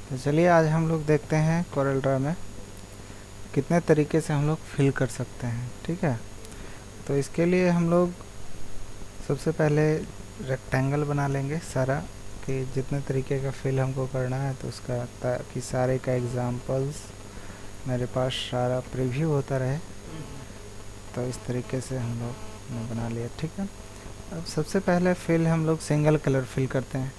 तो चलिए आज हम लोग देखते हैं कोरल ड्रा में कितने तरीके से हम लोग फिल कर सकते हैं। ठीक है, तो इसके लिए हम लोग सबसे पहले रेक्टेंगल बना लेंगे सारा, कि जितने तरीके का फिल हमको करना है तो उसका, ताकि सारे का एग्जांपल्स मेरे पास सारा प्रीव्यू होता रहे। तो इस तरीके से हम लोग ने बना लिया। ठीक है, अब सबसे पहले फिल हम लोग सिंगल कलर फिल करते हैं।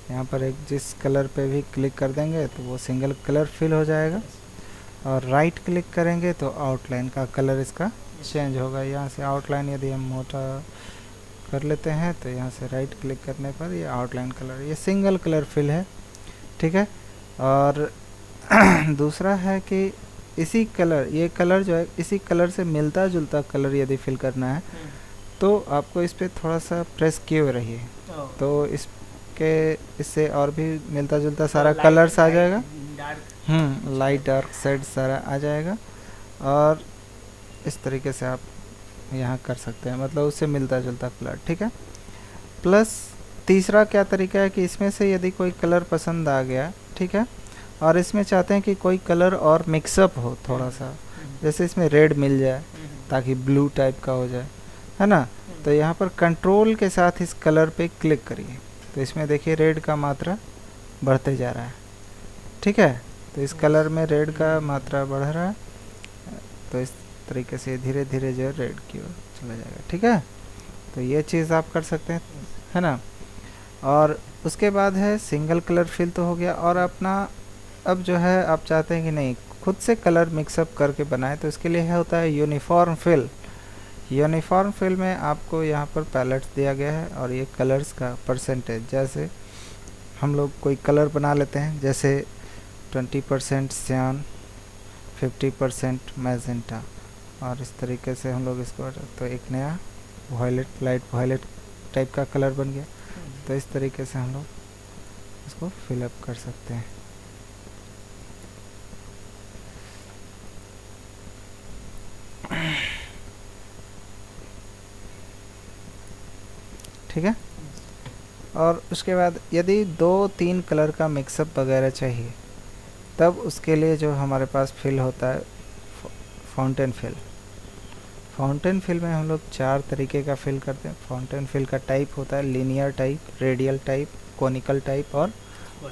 यहाँ पर एक जिस कलर पे भी क्लिक कर देंगे तो वो सिंगल कलर फिल हो जाएगा, और राइट क्लिक करेंगे तो आउटलाइन का कलर इसका चेंज होगा। यहाँ से आउटलाइन यदि हम मोटा कर लेते हैं तो यहाँ से राइट क्लिक करने पर ये आउटलाइन कलर, ये सिंगल कलर फिल है। ठीक है, और दूसरा है कि इसी कलर, ये कलर जो है इसी कलर से मिलता जुलता कलर यदि फिल करना है तो आपको इस पर थोड़ा सा प्रेस किए हुए रहिए, तो इससे और भी मिलता जुलता सारा कलर्स आ जाएगा। लाइट डार्क शेड सारा आ जाएगा, और इस तरीके से आप यहाँ कर सकते हैं, मतलब उससे मिलता जुलता कलर। ठीक है, प्लस तीसरा क्या तरीका है कि इसमें से यदि कोई कलर पसंद आ गया, ठीक है, और इसमें चाहते हैं कि कोई कलर और मिक्सअप हो थोड़ा सा, जैसे इसमें रेड मिल जाए ताकि ब्लू टाइप का हो जाए, है ना, तो यहाँ पर कंट्रोल के साथ इस कलर पे क्लिक करिए तो इसमें देखिए रेड का मात्रा बढ़ते जा रहा है। ठीक है, तो इस कलर में रेड का मात्रा बढ़ रहा है, तो इस तरीके से धीरे धीरे जो है रेड की ओर चला जाएगा। ठीक है, तो ये चीज़ आप कर सकते हैं, है ना। और उसके बाद है सिंगल कलर फिल तो हो गया, और अपना अब जो है आप चाहते हैं कि नहीं खुद से कलर मिक्सअप करके बनाए, तो इसके लिए होता है यूनिफॉर्म फिल। यूनिफॉर्म फिल में आपको यहाँ पर पैलेट्स दिया गया है, और ये कलर्स का परसेंटेज, जैसे हम लोग कोई कलर बना लेते हैं, जैसे 20% सियान, 50% मैजेंटा, और इस तरीके से हम लोग इसको, तो एक नया वायलेट, लाइट वायलेट टाइप का कलर बन गया। तो इस तरीके से हम लोग इसको फिलअप कर सकते हैं। ठीक है, और उसके बाद यदि 2-3 कलर का मिक्सअप वगैरह चाहिए, तब उसके लिए जो हमारे पास फिल होता है फाउंटेन फिल। फाउंटेन फिल में हम लोग 4 तरीके का फिल करते हैं। फाउंटेन फिल का टाइप होता है linear type, radial type, conical type और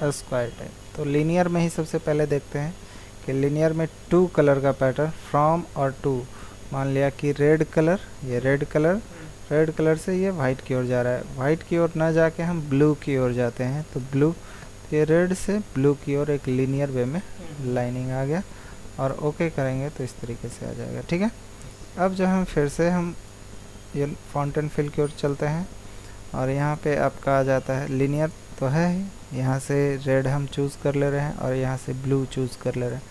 स्क्वायर टाइप। तो लीनियर में ही सबसे पहले देखते हैं कि लीनियर में 2 कलर का पैटर्न, फ्रॉम और टू। मान लिया कि रेड कलर, ये रेड कलर से ये वाइट की ओर जा रहा है, वाइट की ओर ना जाके हम ब्लू की ओर जाते हैं, तो ब्लू, ये रेड से ब्लू की ओर एक लीनियर वे में लाइनिंग आ गया, और ओके करेंगे तो इस तरीके से आ जाएगा। ठीक है, अब जो हम फिर से हम ये फाउंटेन फिल की ओर चलते हैं, और यहाँ पे आपका आ जाता है लीनियर तो है ही, यहाँ से रेड हम चूज़ कर ले रहे हैं और यहाँ से ब्लू चूज़ कर ले रहे हैं,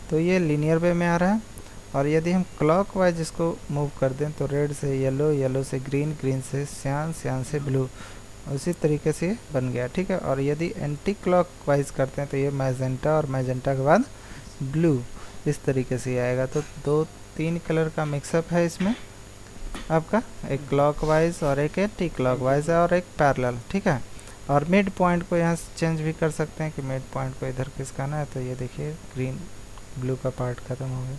तो ये लीनियर वे में आ रहा है। और यदि हम क्लॉकवाइज इसको मूव कर दें तो रेड से येलो, येलो से ग्रीन, ग्रीन से सियान, सियान से ब्लू, उसी तरीके से बन गया। ठीक है, और यदि एंटी क्लॉकवाइज करते हैं तो ये मैजेंटा, और मैजेंटा के बाद ब्लू, इस तरीके से आएगा। तो 2-3 कलर का मिक्सअप है इसमें आपका, एक क्लॉकवाइज और एक एंटी क्लॉकवाइज और एक पैरेलल। ठीक है, और मिड पॉइंट को यहाँ चेंज भी कर सकते हैं कि मिड पॉइंट को इधर खिसकाना है, तो ये देखिए ग्रीन, ब्लू का पार्ट ख़त्म हो गया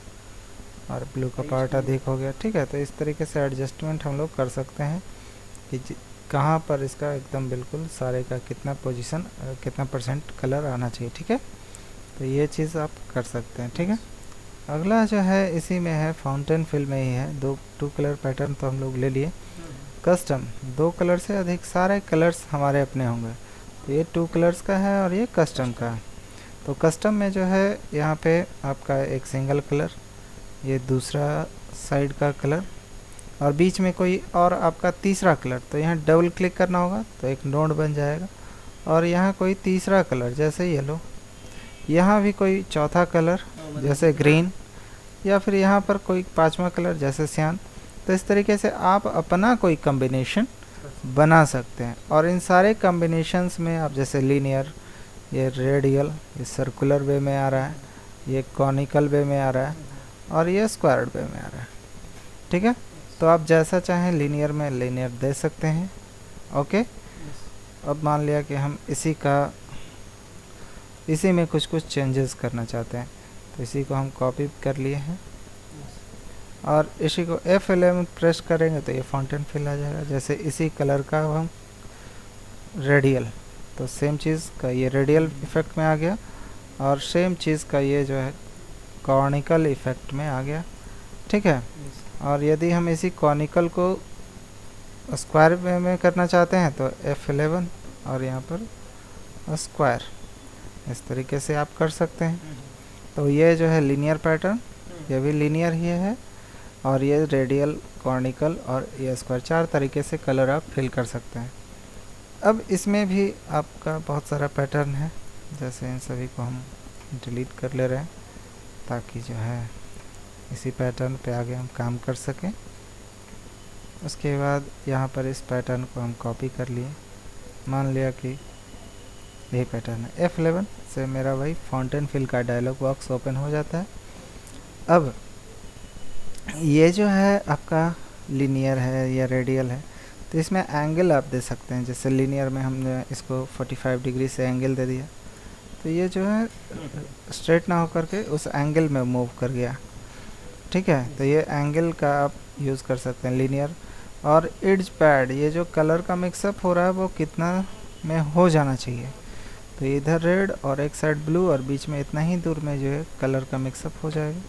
और ब्लू का पार्ट अधिक हो गया। ठीक है, तो इस तरीके से एडजस्टमेंट हम लोग कर सकते हैं कि कहाँ पर इसका एकदम बिल्कुल सारे का कितना पोजीशन, कितना परसेंट कलर आना चाहिए। ठीक है, तो ये चीज़ आप कर सकते हैं। ठीक है, अगला जो है इसी में है, फाउंटेन फिल में ही है, 2 कलर पैटर्न तो हम लोग ले लिए। कस्टम, 2 कलर से अधिक सारे कलर्स हमारे अपने होंगे, ये 2 कलर्स का है और ये कस्टम का है। तो कस्टम में जो है यहाँ पे आपका एक सिंगल कलर, ये दूसरा साइड का कलर, और बीच में कोई और आपका तीसरा कलर, तो यहाँ डबल क्लिक करना होगा तो एक नोड बन जाएगा, और यहाँ कोई तीसरा कलर जैसे येलो, यहाँ भी कोई चौथा कलर जैसे ग्रीन, या फिर यहाँ पर कोई 5वां कलर जैसे सियान। तो इस तरीके से आप अपना कोई कम्बिनेशन बना सकते हैं, और इन सारे कम्बिनेशंस में आप जैसे लीनियर, ये रेडियल, ये सर्कुलर वे में आ रहा है, ये कॉनिकल वे में आ रहा है, और ये स्क्वायर वे में आ रहा है। ठीक है, तो आप जैसा चाहें लीनियर में लीनियर दे सकते हैं। ओके, अब मान लिया कि हम इसी का इसी में कुछ कुछ चेंजेस करना चाहते हैं, तो इसी को हम कॉपी कर लिए हैं और इसी को F11 प्रेस करेंगे तो ये फाउंटेन फिल आ जाएगा। जैसे इसी कलर का अब हम रेडियल, तो सेम चीज़ का ये रेडियल इफ़ेक्ट में आ गया और सेम चीज़ का ये जो है कॉनिकल इफ़ेक्ट में आ गया, ठीक है। और यदि हम इसी कॉनिकल को स्क्वायर में करना चाहते हैं तो F11 और यहाँ पर स्क्वायर, इस तरीके से आप कर सकते हैं। तो ये जो है लीनियर पैटर्न, ये भी लीनियर ही है और ये रेडियल, कॉनिकल और ये स्क्वायर, 4 तरीके से कलर आप फिल कर सकते हैं। अब इसमें भी आपका बहुत सारा पैटर्न है, जैसे इन सभी को हम डिलीट कर ले रहे हैं ताकि जो है इसी पैटर्न पे आगे हम काम कर सकें। उसके बाद यहाँ पर इस पैटर्न को हम कॉपी कर लिए, मान लिया कि यही पैटर्न है। F11 से मेरा वही फाउंटेन फिल का डायलॉग बॉक्स ओपन हो जाता है। अब ये जो है आपका लीनियर है या रेडियल है, तो इसमें एंगल आप दे सकते हैं। जैसे लीनियर में हमने इसको 45 डिग्री से एंगल दे दिया, तो ये जो है स्ट्रेट ना होकर के उस एंगल में मूव कर गया, ठीक है। तो ये एंगल का आप यूज़ कर सकते हैं लीनियर। और एड्ज पैड, ये जो कलर का मिक्सअप हो रहा है वो कितना में हो जाना चाहिए, तो इधर रेड और एक साइड ब्लू और बीच में इतना ही दूर में जो है कलर का मिक्सअप हो जाएगा,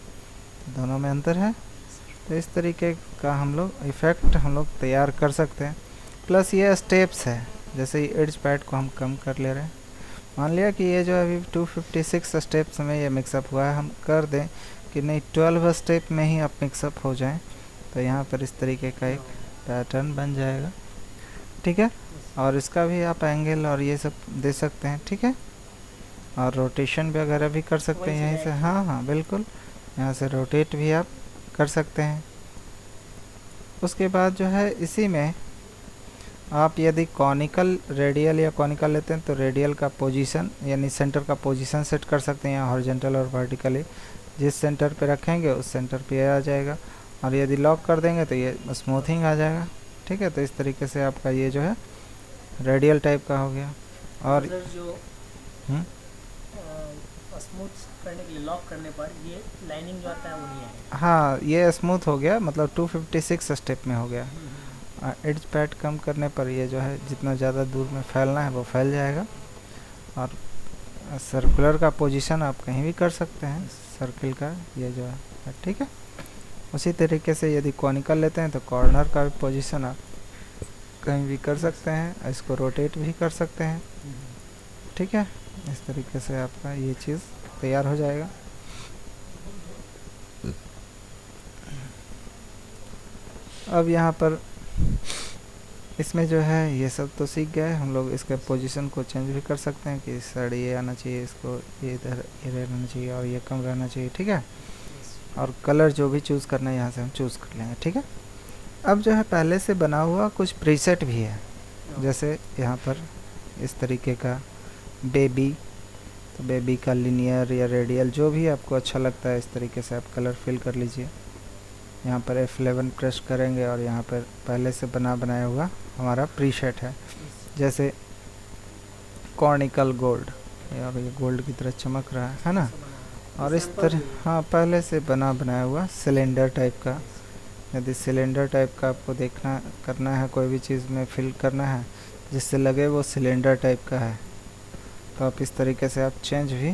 दोनों में अंतर है। तो इस तरीके का हम लोग इफ़ेक्ट हम लोग तैयार कर सकते हैं। प्लस ये स्टेप्स है, जैसे ये एड्ज पैड को हम कम कर ले रहे हैं, मान लिया कि ये जो है अभी 256 स्टेप्स में ये मिक्सअप हुआ है, हम कर दें कि नहीं 12 स्टेप में ही आप मिक्सअप हो जाएं, तो यहाँ पर इस तरीके का एक पैटर्न बन जाएगा, ठीक है। और इसका भी आप एंगल और ये सब दे सकते हैं, ठीक है। और रोटेशन भी वगैरह भी कर सकते हैं यहीं से, हाँ हाँ बिल्कुल, यहाँ से रोटेट भी आप कर सकते हैं। उसके बाद जो है इसी में आप यदि कॉनिकल, रेडियल या कॉनिकल लेते हैं तो रेडियल का पोजीशन यानी सेंटर का पोजीशन सेट कर सकते हैं, हॉरिजॉन्टल और वर्टिकली जिस सेंटर पे रखेंगे उस सेंटर पे आ जाएगा। और यदि लॉक कर देंगे तो ये स्मूथिंग आ जाएगा, ठीक है। तो इस तरीके से आपका ये जो है रेडियल टाइप का हो गया। और जो स्मूथ करने के लिए लॉक करने पर ये लाइनिंग जो आता है वो नहीं आएगा। हाँ, ये स्मूथ हो गया, मतलब 256 स्टेप में हो गया। एड्ज पैड कम करने पर ये जो है जितना ज़्यादा दूर में फैलना है वो फैल जाएगा। और सर्कुलर का पोजीशन आप कहीं भी कर सकते हैं, सर्किल का ये जो है, ठीक है। उसी तरीके से यदि कॉनिकल लेते हैं तो कॉर्नर का भी पोजीशन आप कहीं भी कर सकते हैं, इसको रोटेट भी कर सकते हैं, ठीक है। इस तरीके से आपका ये चीज़ तैयार हो जाएगा। अब यहाँ पर इसमें जो है ये सब तो सीख गए हम लोग, इसके पोजीशन को चेंज भी कर सकते हैं कि साइड ये आना चाहिए, इसको ये इधर ये रहना चाहिए और ये कम रहना चाहिए, ठीक है। और कलर जो भी चूज़ करना है यहाँ से हम चूज़ कर लेंगे, ठीक है। अब जो है पहले से बना हुआ कुछ प्रीसेट भी है, जैसे यहाँ पर इस तरीके का बेबी, तो बेबी का लीनियर या रेडियल जो भी आपको अच्छा लगता है इस तरीके से आप कलर फिल कर लीजिए। यहाँ पर F11 प्रेस करेंगे और यहाँ पर पहले से बनाया हुआ हमारा प्रीसेट है, जैसे कॉर्निकल गोल्ड, और ये गोल्ड की तरह चमक रहा है ना। और इस तरह हाँ पहले से बनाया हुआ सिलेंडर टाइप का, यदि सिलेंडर टाइप का आपको देखना करना है, कोई भी चीज़ में फिल करना है जिससे लगे वो सिलेंडर टाइप का है, तो आप इस तरीके से आप चेंज भी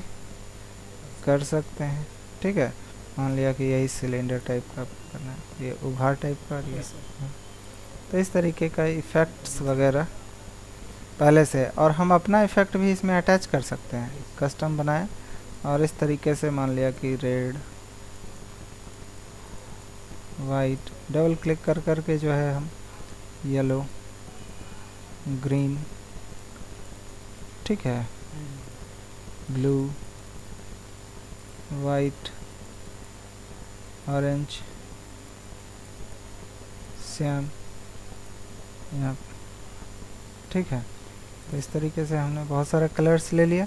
कर सकते हैं, ठीक है। मान लिया कि यही सिलेंडर टाइप का करना है, ये उभार टाइप का, ये तो इस तरीके का इफ़ेक्ट्स वगैरह पहले से, और हम अपना इफ़ेक्ट भी इसमें अटैच कर सकते हैं, कस्टम बनाए। और इस तरीके से मान लिया कि रेड, वाइट, डबल क्लिक कर करके जो है हम येलो, ग्रीन, ठीक है, ब्लू, वाइट, ऑरेंज, सियान, यहाँ, ठीक है। तो इस तरीके से हमने बहुत सारे कलर्स ले लिया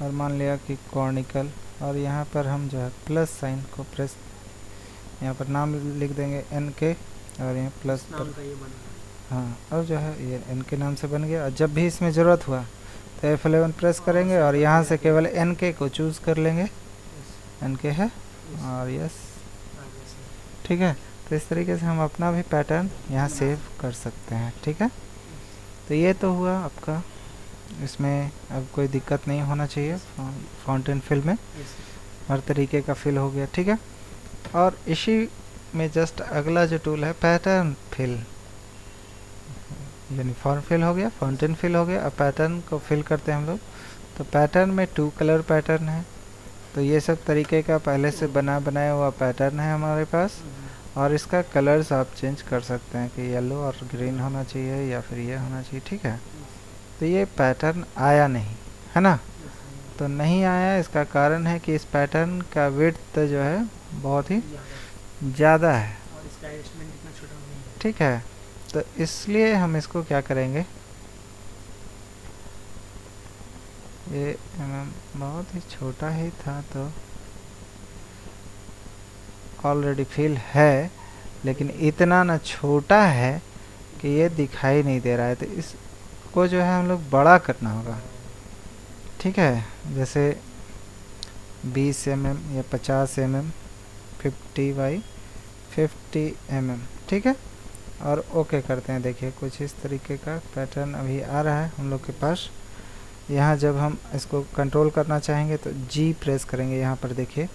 और मान लिया कि कॉर्निकल, और यहाँ पर हम जो है प्लस साइन को प्रेस, यहाँ पर नाम लिख देंगे NK और यहाँ प्लस पर, हाँ अब जो है ये NK नाम से बन गया। और जब भी इसमें ज़रूरत हुआ तो F11 प्रेस करेंगे और यहाँ से केवल NK को चूज़ कर लेंगे, NK है और यस, ठीक है। तो इस तरीके से हम अपना भी पैटर्न यहाँ सेव कर सकते हैं, ठीक है। तो ये तो हुआ आपका, इसमें अब कोई दिक्कत नहीं होना चाहिए। फाउंटेन फिल में हर तरीके का फिल हो गया, ठीक है। और इसी में जस्ट अगला जो टूल है पैटर्न फिल, यूनिफॉर्म फिल हो गया, फाउंटेन फिल हो गया। अब पैटर्न को फिल करते हैं हम लोग। तो पैटर्न में 2 कलर पैटर्न है, तो ये सब तरीके का पहले से बनाया हुआ पैटर्न है हमारे पास, और इसका कलर्स आप चेंज कर सकते हैं कि येलो और ग्रीन होना चाहिए या फिर ये होना चाहिए, ठीक है। तो ये पैटर्न आया नहीं है ना, तो नहीं आया, इसका कारण है कि इस पैटर्न का विड्थ जो है बहुत ही ज़्यादा है, और इसका एडजस्टमेंट इतना छोटा नहीं है, ठीक है। तो इसलिए हम इसको क्या करेंगे, ये बहुत ही छोटा ही था, तो ऑलरेडी फिल है लेकिन इतना ना छोटा है कि ये दिखाई नहीं दे रहा है। तो इसको जो है हम लोग बड़ा करना होगा, ठीक है। जैसे 20 mm या 50 mm, 50 बाई 50 mm, ठीक है। और ओके करते हैं। देखिए कुछ इस तरीके का पैटर्न अभी आ रहा है हम लोग के पास। यहाँ जब हम इसको कंट्रोल करना चाहेंगे तो G प्रेस करेंगे, यहाँ पर देखिए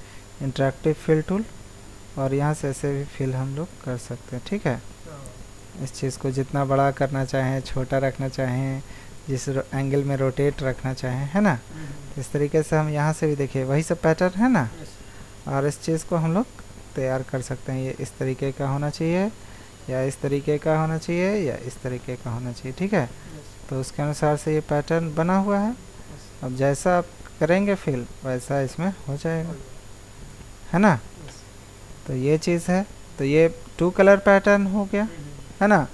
इंटरेक्टिव फिल टूल, और यहाँ से ऐसे भी फिल हम लोग कर सकते हैं, ठीक है। इस चीज़ को जितना बड़ा करना चाहें, छोटा रखना चाहें, जिस एंगल में रोटेट रखना चाहें, है ना। तो इस तरीके से हम यहाँ से भी देखिए वही सब पैटर्न है ना, और इस चीज़ को हम लोग तैयार कर सकते हैं। ये इस तरीके का होना चाहिए या इस तरीके का होना चाहिए या इस तरीके का होना चाहिए, ठीक है। तो उसके अनुसार से ये पैटर्न बना हुआ है। अब जैसा आप करेंगे फिल वैसा इसमें हो जाएगा, है ना। तो ये चीज़ है। तो ये 2 कलर पैटर्न हो गया, है ना।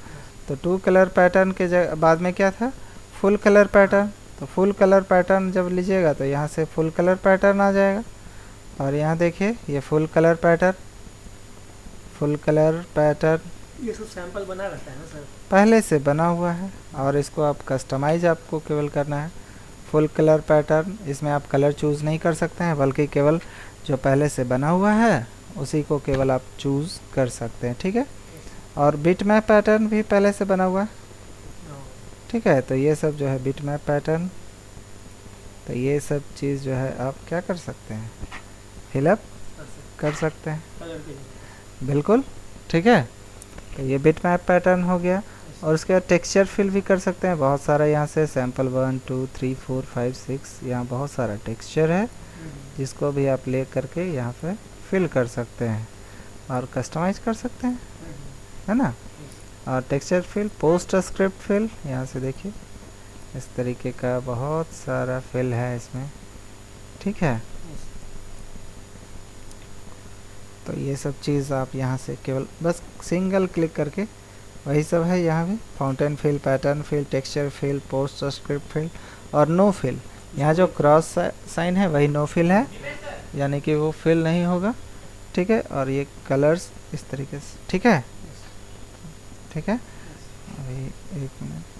तो 2 कलर पैटर्न के बाद में क्या था, फुल कलर पैटर्न। तो फुल कलर पैटर्न जब लीजिएगा तो यहाँ से फुल कलर पैटर्न आ जाएगा, और यहाँ देखिए ये full colour pattern, full colour pattern ये सब सैंपल बना रहता है ना सर, पहले से बना हुआ है, और इसको आप कस्टमाइज आपको केवल करना है। फुल कलर पैटर्न, इसमें आप कलर चूज़ नहीं कर सकते हैं, बल्कि केवल जो पहले से बना हुआ है उसी को केवल आप चूज़ कर सकते हैं, ठीक है। और बिट मैप पैटर्न भी पहले से बना हुआ है, ठीक है। तो ये सब जो है बिट मैप पैटर्न, तो ये सब चीज़ जो है आप क्या कर सकते हैं, फिलअप कर सकते हैं, कलर के लिए। बिल्कुल, ठीक है। तो ये बिट मैप पैटर्न हो गया। और उसके बाद टेक्सचर फिल भी कर सकते हैं, बहुत सारा यहाँ से सैम्पल 1 2 3 4 5 6 यहाँ बहुत सारा टेक्सचर है, जिसको भी आप ले करके यहाँ पे फिल कर सकते हैं और कस्टमाइज कर सकते हैं, है ना। और texture fill, post script fill, यहाँ से देखिए इस तरीके का बहुत सारा फिल है इसमें, ठीक है। तो ये सब चीज़ आप यहाँ से केवल बस सिंगल क्लिक करके, वही सब है यहाँ भी, fountain fill, pattern fill, texture fill, post script fill और नो फिल। यहाँ जो क्रॉस साइन है वही नो फिल है, यानी कि वो फिल नहीं होगा, ठीक है। और ये कलर्स इस तरीके से, ठीक है, ठीक है। अभी 1 मिनट।